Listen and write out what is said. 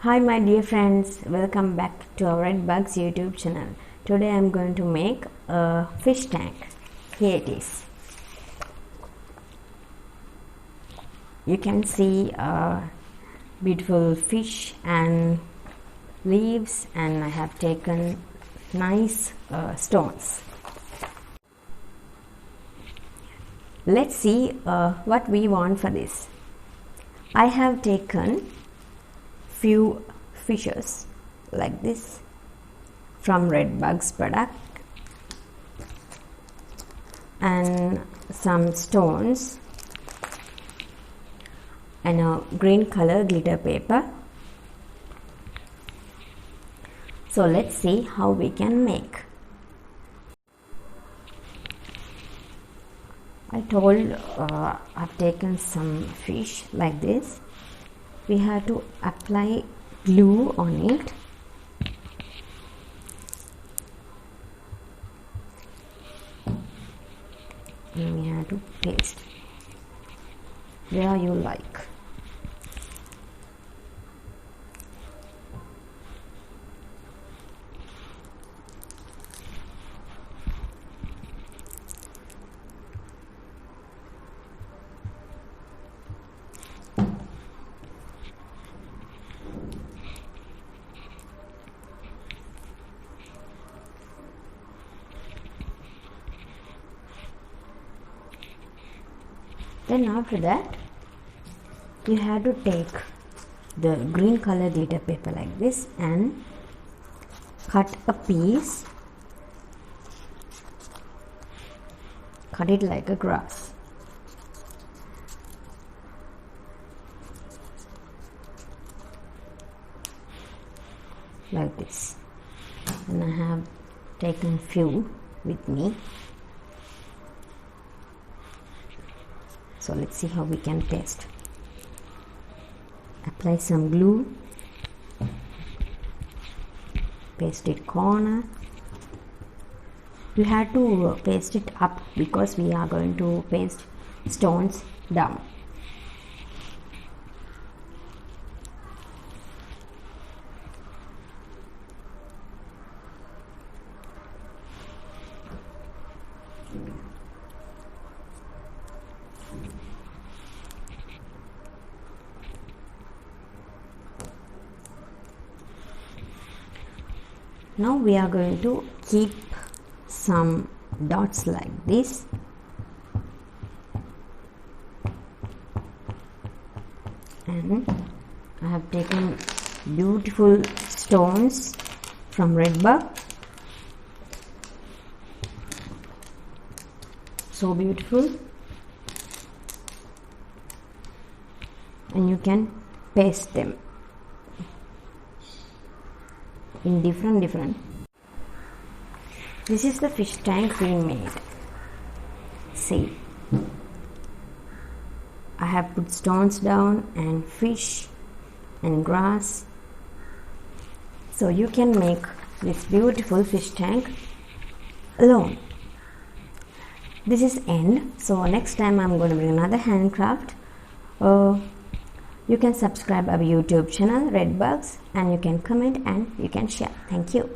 Hi my dear friends, welcome back to our Redbugs YouTube channel. Today I am going to make a fish tank. Here it is. You can see beautiful fish and leaves, and I have taken nice stones. Let's see what we want for this. I have taken few fishes like this from Redbugs product and some stones and a green color glitter paper. So let's see how we can make. I told I've taken some fish like this. We have to apply glue on it. And we have to paste where you like. Then after that, you have to take the green color glitter paper like this and cut a piece, cut it like a grass. Like this. And I have taken few with me. So let's see how we can paste. Apply some glue, paste it corner. You have to paste it up because we are going to paste stones down. Now we are going to keep some dots like this. And I have taken beautiful stones from Redbug. So beautiful. And you can paste them in different. This is the fish tank we made. See, I have put stones down and fish and grass. So you can make this beautiful fish tank alone. This is end. So next time I'm going to bring another handcraft. You can subscribe our YouTube channel Redbugs, and you can comment and you can share. Thank you.